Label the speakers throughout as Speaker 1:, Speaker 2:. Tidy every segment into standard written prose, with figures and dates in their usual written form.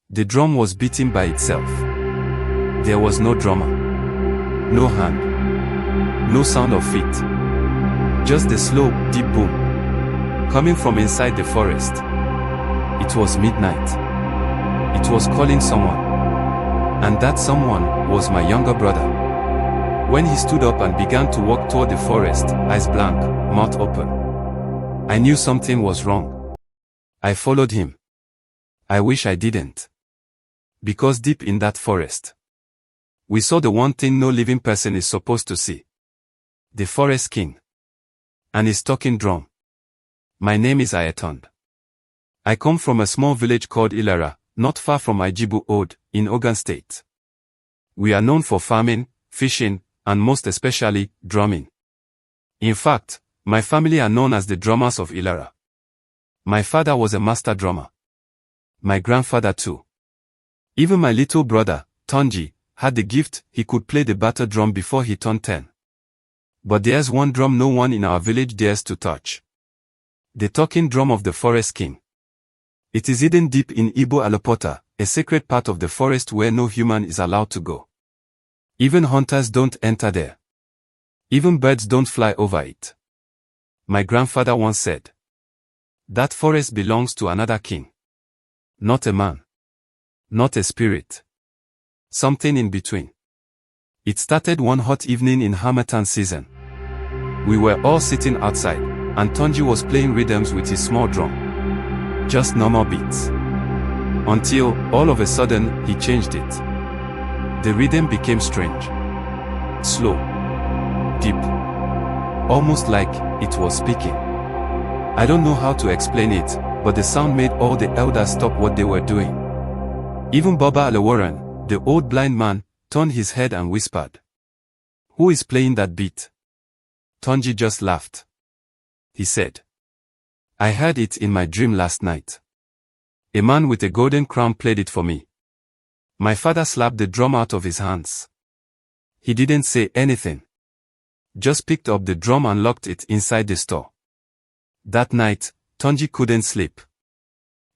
Speaker 1: The drum was beating by itself. There was no drummer. No hand. No sound of feet. Just the slow, deep boom. Coming from inside the forest. It was midnight. It was calling someone. And that someone was my younger brother. When he stood up and began to walk toward the forest, eyes blank, mouth open, I knew something was wrong. I followed him. I wish I didn't. Because deep in that forest, we saw the one thing no living person is supposed to see. The forest king. And his talking drum. My name is Ayotunde. I come from a small village called Ilara, not far from Ijebu Ode, in Ogun State. We are known for farming, fishing, and most especially, drumming. In fact, my family are known as the drummers of Ilara. My father was a master drummer. My grandfather too. Even my little brother, Tonji, had the gift. He could play the battle drum before he turned 10. But there's one drum no one in our village dares to touch. The talking drum of the forest king. It is hidden deep in Igbo Alopota, a sacred part of the forest where no human is allowed to go. Even hunters don't enter there. Even birds don't fly over it. My grandfather once said, that forest belongs to another king. Not a man. Not a spirit. Something in between. It started one hot evening in Harmattan season. We were all sitting outside, and Tonji was playing rhythms with his small drum. Just normal beats. Until, all of a sudden, he changed it. The rhythm became strange. Slow. Deep. Almost like it was speaking. I don't know how to explain it, but the sound made all the elders stop what they were doing. Even Baba Alawaran, the old blind man, turned his head and whispered, "Who is playing that beat?" Tonji just laughed. He said, "I heard it in my dream last night. A man with a golden crown played it for me." My father slapped the drum out of his hands. He didn't say anything. Just picked up the drum and locked it inside the store. That night, Tonji couldn't sleep.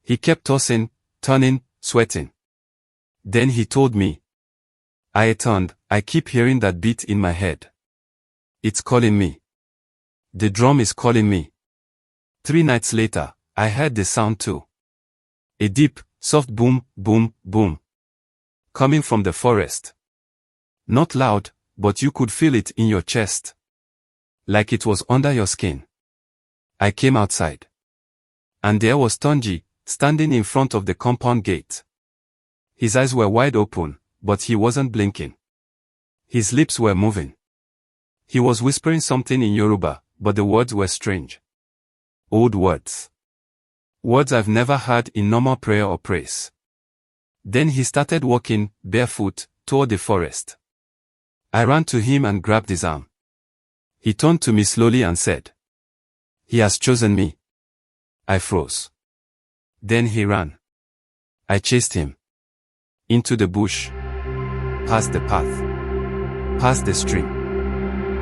Speaker 1: He kept tossing, turning, sweating. Then he told me, "Ayotunde, I keep hearing that beat in my head. It's calling me. The drum is calling me." 3 nights later, I heard the sound too. A deep, soft boom, boom, boom. Coming from the forest. Not loud, but you could feel it in your chest. Like it was under your skin. I came outside. And there was Tonji, standing in front of the compound gate. His eyes were wide open, but he wasn't blinking. His lips were moving. He was whispering something in Yoruba, but the words were strange. Old words. Words I've never heard in normal prayer or praise. Then he started walking, barefoot, toward the forest. I ran to him and grabbed his arm. He turned to me slowly and said, "He has chosen me." I froze. Then he ran. I chased him. Into the bush. Past the path. Past the stream.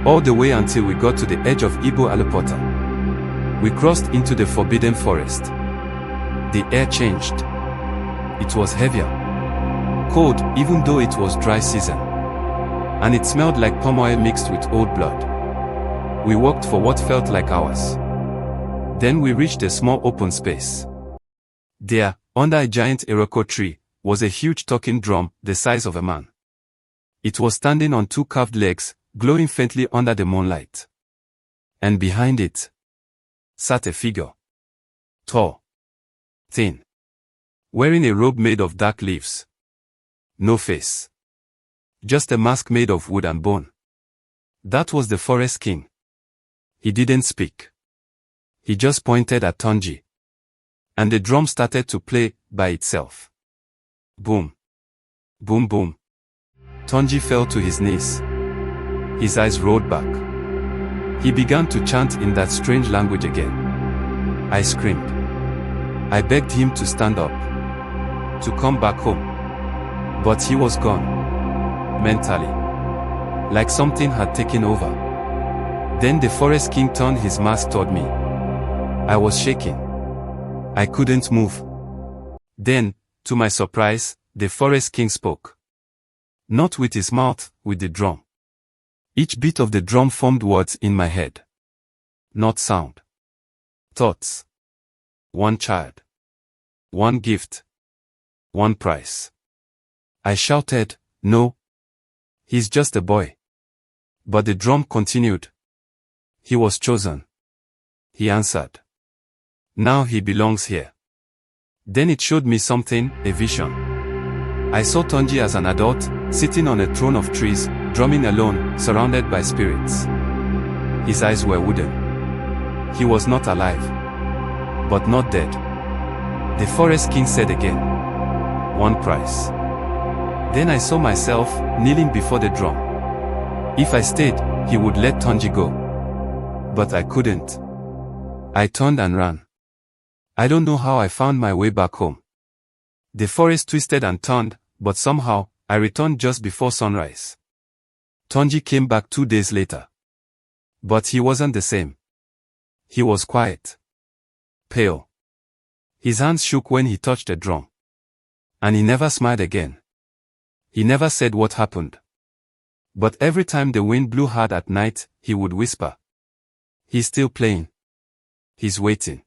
Speaker 1: All the way until we got to the edge of Igbo Alopota. We crossed into the forbidden forest. The air changed. It was heavier. Cold, even though it was dry season. And it smelled like palm oil mixed with old blood. We walked for what felt like hours. Then we reached a small open space. There, under a giant Iroko tree, was a huge talking drum, the size of a man. It was standing on 2 curved legs, glowing faintly under the moonlight. And behind it sat a figure. Tall. Thin. Wearing a robe made of dark leaves. No face. Just a mask made of wood and bone. That was the forest king. He didn't speak. He just pointed at Tonji. And the drum started to play by itself. Boom. Boom boom. Tonji fell to his knees. His eyes rolled back. He began to chant in that strange language again. I screamed. I begged him to stand up. To come back home. But he was gone. Mentally. Like something had taken over. Then the forest king turned his mask toward me. I was shaking. I couldn't move. Then, To my surprise, the forest king spoke. Not with his mouth, with the drum. Each beat of the drum formed words in my head. Not sound. Thoughts. One child. One gift. One prize. I shouted, "No. He's just a boy." But the drum continued. "He was chosen." He answered. "Now he belongs here." Then it showed me something, a vision. I saw Tonji as an adult, sitting on a throne of trees, drumming alone, surrounded by spirits. His eyes were wooden. He was not alive, but not dead. The forest king said again, "One prize." Then I saw myself, kneeling before the drum. If I stayed, he would let Tonji go. But I couldn't. I turned and ran. I don't know how I found my way back home. The forest twisted and turned, but somehow, I returned just before sunrise. Tonji came back 2 days later. But he wasn't the same. He was quiet. Pale. His hands shook when he touched the drum. And he never smiled again. He never said what happened. But every time the wind blew hard at night, he would whisper. "He's still playing. He's waiting."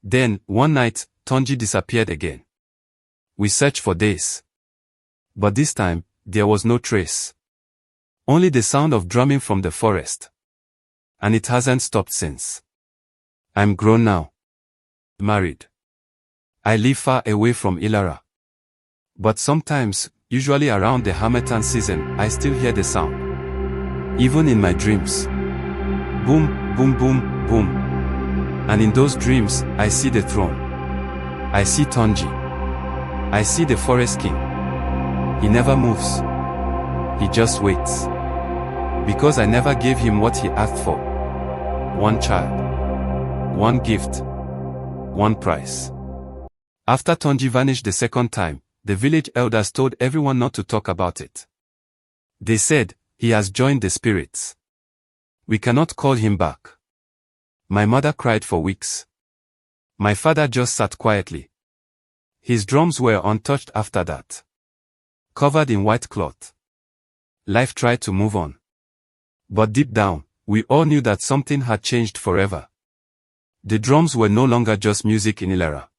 Speaker 1: Then, one night, Tonji disappeared again. We searched for days. But this time, there was no trace. Only the sound of drumming from the forest. And it hasn't stopped since. I'm grown now. Married. I live far away from Ilara. But sometimes, usually around the Harmattan season, I still hear the sound. Even in my dreams. Boom, boom, boom, boom. And in those dreams, I see the throne. I see Tonji. I see the forest king. He never moves. He just waits. Because I never gave him what he asked for. One child. One gift. One prize. After Tonji vanished the second time, the village elders told everyone not to talk about it. They said, "He has joined the spirits. We cannot call him back." My mother cried for weeks. My father just sat quietly. His drums were untouched after that. Covered in white cloth. Life tried to move on. But deep down, we all knew that something had changed forever. The drums were no longer just music in Ilara.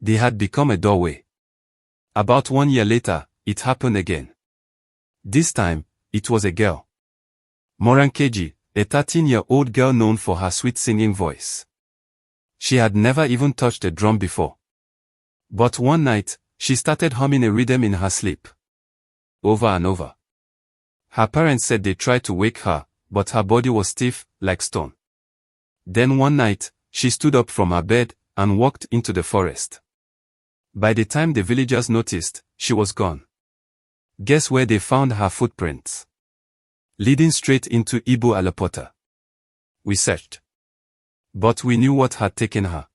Speaker 1: They had become a doorway. About 1 year later, it happened again. This time, it was a girl. Morankeji, a 13-year-old girl known for her sweet singing voice. She had never even touched a drum before. But one night, she started humming a rhythm in her sleep. Over and over. Her parents said they tried to wake her, but her body was stiff, like stone. Then one night, she stood up from her bed and walked into the forest. By the time the villagers noticed, she was gone. Guess where they found her footprints? Leading straight into Ibu Alapota. We searched. But we knew what had taken her.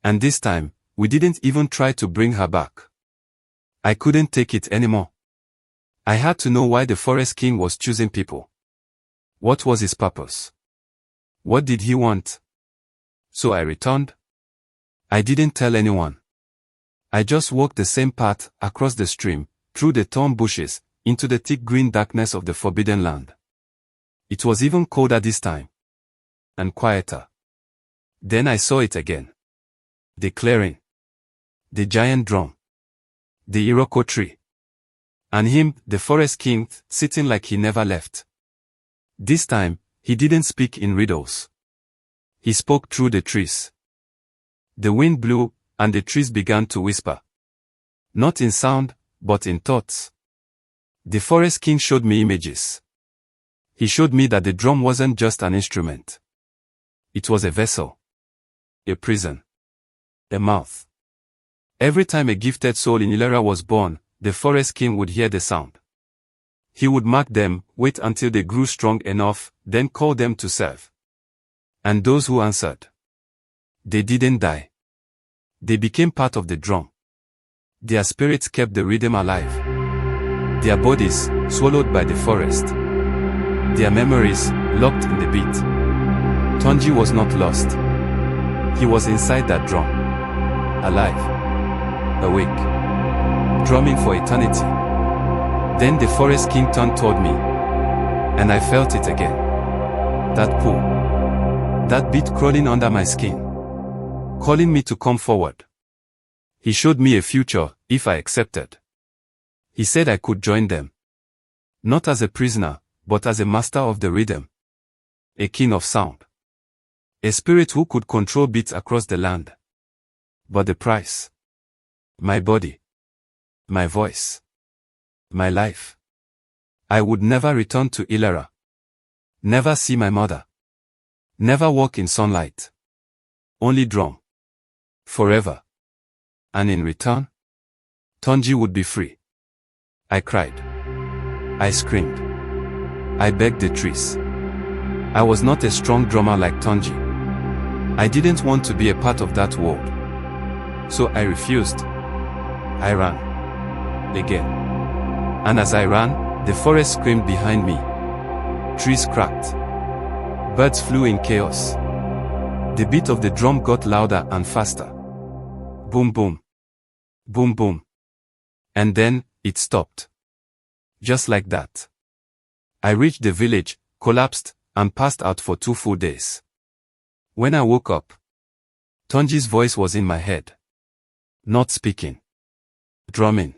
Speaker 1: And this time, we didn't even try to bring her back. I couldn't take it anymore. I had to know why the forest king was choosing people. What was his purpose? What did he want? So I returned. I didn't tell anyone. I just walked the same path, across the stream, through the thorn bushes, into the thick green darkness of the forbidden land. It was even colder this time. And quieter. Then I saw it again. The clearing. The giant drum. The Iroko tree. And him, the forest king, sitting like he never left. This time, he didn't speak in riddles. He spoke through the trees. The wind blew, and the trees began to whisper. Not in sound, but in thoughts. The forest king showed me images. He showed me that the drum wasn't just an instrument. It was a vessel. A prison. A mouth. Every time a gifted soul in Ilara was born, the forest king would hear the sound. He would mark them, wait until they grew strong enough, then call them to serve. And those who answered, they didn't die. They became part of the drum. Their spirits kept the rhythm alive. Their bodies, swallowed by the forest. Their memories, locked in the beat. Tonji was not lost. He was inside that drum. Alive. awake, drumming for eternity. Then the forest king turned toward me, and I felt it again. That pull. That beat crawling under my skin, calling me to come forward. He showed me a future, if I accepted. He said I could join them. Not as a prisoner, but as a master of the rhythm. A king of sound. A spirit who could control beats across the land. But the price? My body. My voice. My life. I would never return to Ilera. Never see my mother. Never walk in sunlight. Only drum. Forever. And in return, Tonji would be free. I cried. I screamed. I begged the trees. I was not a strong drummer like Tonji. I didn't want to be a part of that world. So I refused. I ran. Again. And as I ran, the forest screamed behind me. Trees cracked. Birds flew in chaos. The beat of the drum got louder and faster. Boom boom. Boom boom. And then, it stopped. Just like that. I reached the village, collapsed, and passed out for 2 full days. When I woke up, Tonji's voice was in my head. Not speaking. Drumming.